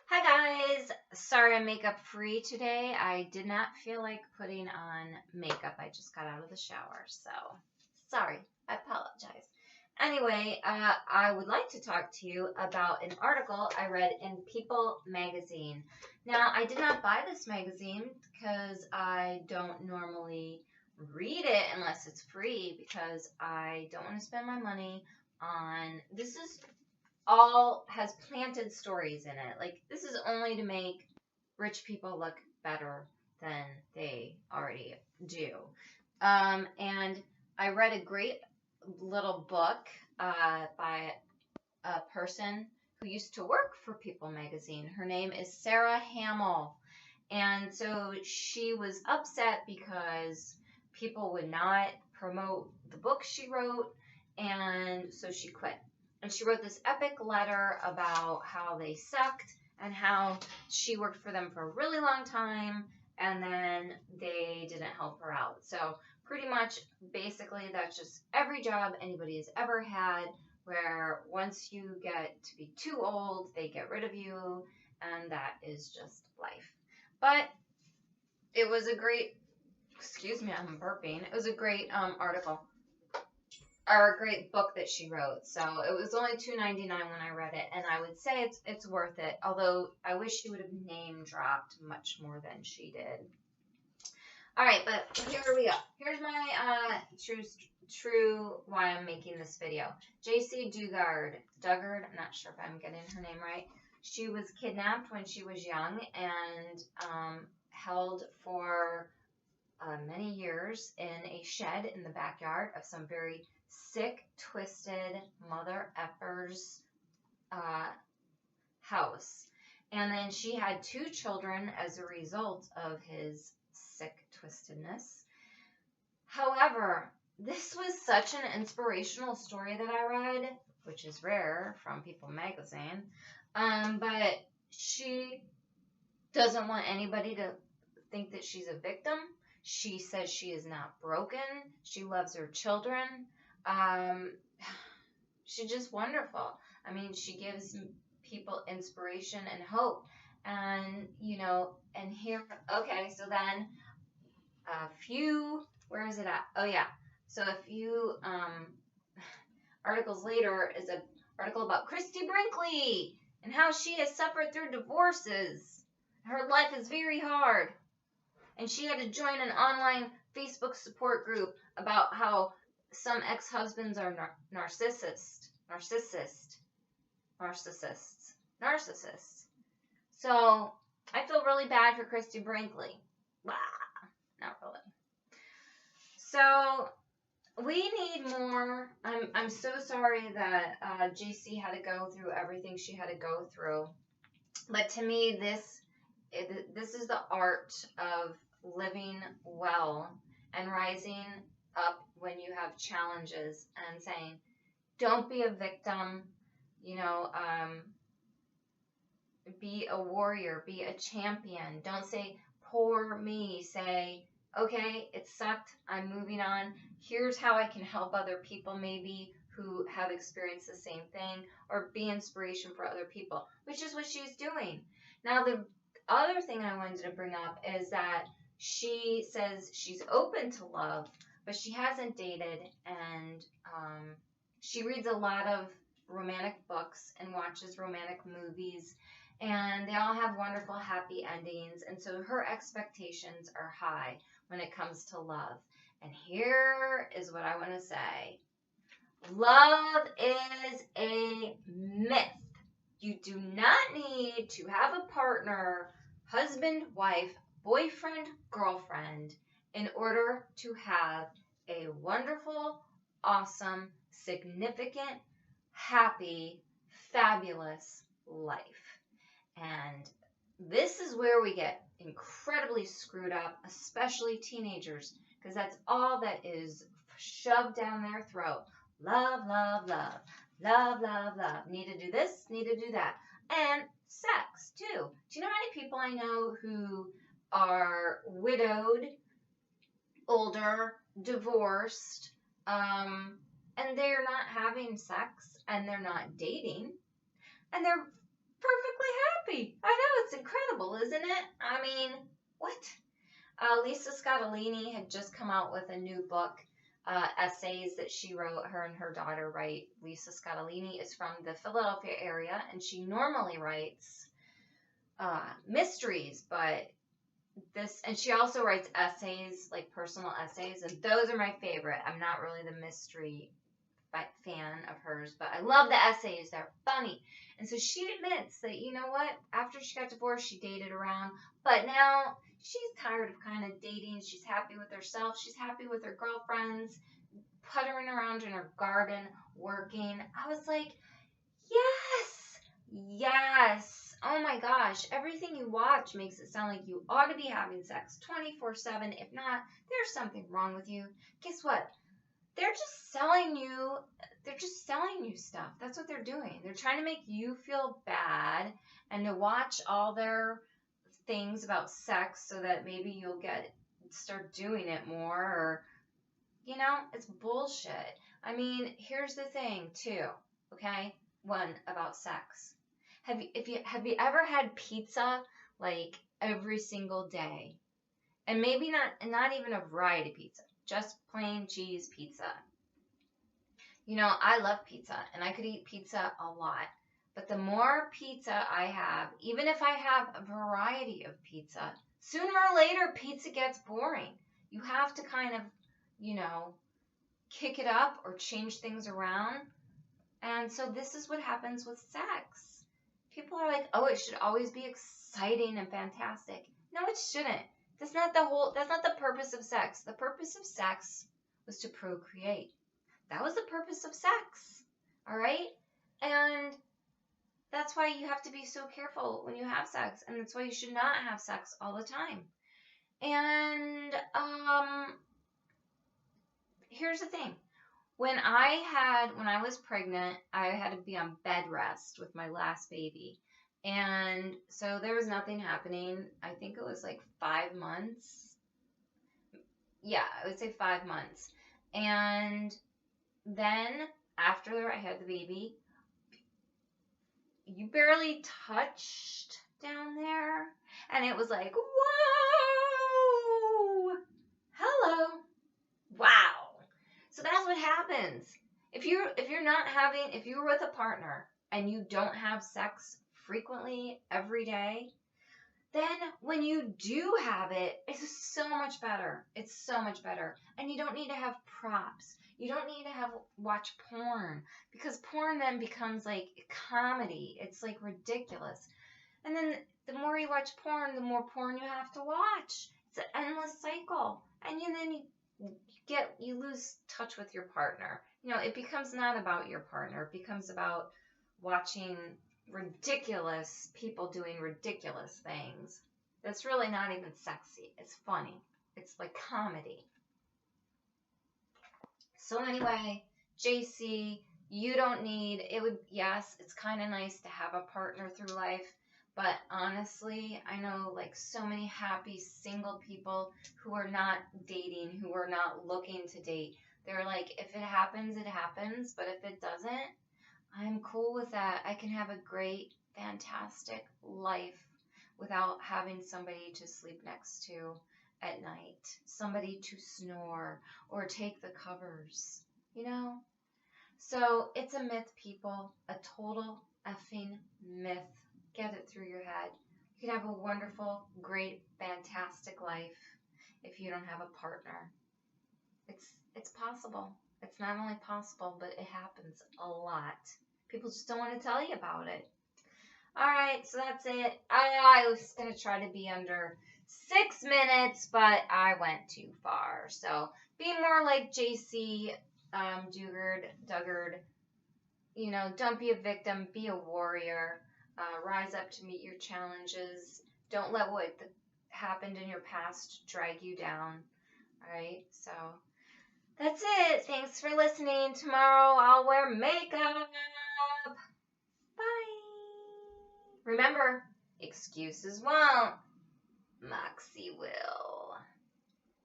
Hi guys! Sorry I'm makeup free today. I did not feel like putting on makeup. I just got out of the shower, so sorry. I apologize. Anyway, I would like to talk to you about an article I read in People magazine. Now, I did not buy this magazine because I don't normally read it unless it's free because I don't want to spend my money on this is all has planted stories in it. Like, this is only to make rich people look better than they already do. And I read a great little book by a person who used to work for People magazine. Her name is Sarah Hamill. And so she was upset because people would not promote the book she wrote, and so she quit. And she wrote this epic letter about how they sucked and how she worked for them for a really long time and then they didn't help her out. So pretty much, basically, that's just every job anybody has ever had, where once you get to be too old, they get rid of you, and that is just life. But it was a great, excuse me, I'm burping. It was a great article, or a great book that she wrote. So it was only $2.99 when I read it, and I would say it's worth it. Although I wish she would have name dropped much more than she did. All right, but here we go. Here's my true why I'm making this video. Jaycee Dugard, I'm not sure if I'm getting her name right. She was kidnapped when she was young and held for many years in a shed in the backyard of some very sick, twisted mother effer's house. And then she had 2 children as a result of his sick twistedness. However, this was such an inspirational story that I read, which is rare from People magazine. But she doesn't want anybody to think that she's a victim. She says she is not broken. She loves her children. She's just wonderful. I mean, she gives people inspiration and hope. And, and here, okay, so then a few, where is it at? Oh, yeah. So a few articles later is an article about Christy Brinkley and how she has suffered through divorces. Her life is very hard. And she had to join an online Facebook support group about how some ex-husbands are narcissists. So I feel really bad for Christy Brinkley. Blah, not really. So we need more. I'm so sorry that Jaycee had to go through everything she had to go through. But to me, this is the art of living well and rising up when you have challenges and saying, don't be a victim, be a warrior, be a champion. Don't say, poor me. Say, okay, it sucked. I'm moving on. Here's how I can help other people maybe who have experienced the same thing, or be inspiration for other people, which is what she's doing. Now, the other thing I wanted to bring up is that she says she's open to love, but she hasn't dated, and she reads a lot of romantic books and watches romantic movies, and they all have wonderful happy endings, and so her expectations are high when it comes to love. And here is what I want to say. Love is a myth. You do not need to have a partner, husband, wife, boyfriend, girlfriend, in order to have a wonderful, awesome, significant, happy, fabulous life. And this is where we get incredibly screwed up, especially teenagers, because that's all that is shoved down their throat. Love, love, love. Love, love, love. Need to do this, need to do that. And sex, too. Do you know how many people I know who are widowed, older, divorced, and they're not having sex, and they're not dating, and they're perfectly happy. I incredible, isn't it? I mean, what? Lisa Scottolini had just come out with a new book, essays that she wrote. Her and her daughter write. Lisa Scottolini is from the Philadelphia area, and she normally writes mysteries, but and she also writes essays, like personal essays, and those are my favorite. I'm not really the mystery fan of hers, but I love the essays. They're funny. And so she admits that, you know what, after she got divorced, she dated around, but now she's tired of kind of dating. She's happy with herself. She's happy with her girlfriends, puttering around in her garden, working. I was like, yes, yes. Oh my gosh, everything you watch makes it sound like you ought to be having sex 24/7. If not, there's something wrong with you. Guess what? They're just selling you stuff. That's what they're doing. They're trying to make you feel bad and to watch all their things about sex so that maybe you'll start doing it more, or it's bullshit. I mean, here's the thing too, okay? One, about sex. Have you ever had pizza like every single day? And maybe not even a variety pizza, just plain cheese pizza. I love pizza, and I could eat pizza a lot. But the more pizza I have, even if I have a variety of pizza, sooner or later pizza gets boring. You have to kind of, kick it up or change things around. And so this is what happens with sex. People are like, oh, it should always be exciting and fantastic. No, it shouldn't. That's not the purpose of sex. The purpose of sex was to procreate. That was the purpose of sex. All right? And that's why you have to be so careful when you have sex. And that's why you should not have sex all the time. And here's the thing. When I was pregnant, I had to be on bed rest with my last baby. And so there was nothing happening. I think it was like 5 months. Yeah, I would say 5 months. And then after I had the baby, you barely touched down there. And it was like, whoa, hello, wow. So that's what happens. If you're with a partner and you don't have sex frequently every day, then when you do have it, it's so much better. It's so much better. And you don't need to have props. You don't need to watch porn, because porn then becomes like comedy. It's like ridiculous. And then the more you watch porn, the more porn you have to watch. It's an endless cycle. And then you lose touch with your partner. It becomes not about your partner. It becomes about watching ridiculous people doing ridiculous things. That's really not even sexy. It's funny. It's like comedy. So anyway, Jaycee, you don't need, yes, it's kind of nice to have a partner through life, but honestly, I know like so many happy single people who are not dating, who are not looking to date. They're like, if it happens, it happens, but if it doesn't, I'm cool with that. I can have a great, fantastic life without having somebody to sleep next to at night, somebody to snore or take the covers, So it's a myth, people, a total effing myth. Get it through your head. You can have a wonderful, great, fantastic life if you don't have a partner. It's possible. It's not only possible, but it happens a lot. People just don't want to tell you about it. All right, so that's it. I was going to try to be under 6 minutes, but I went too far. So be more like Jaycee Dugard. Don't be a victim. Be a warrior. Rise up to meet your challenges. Don't let what happened in your past drag you down. All right, so that's it. Thanks for listening. Tomorrow I'll wear makeup. Bye. Remember, excuses won't. Moxie will.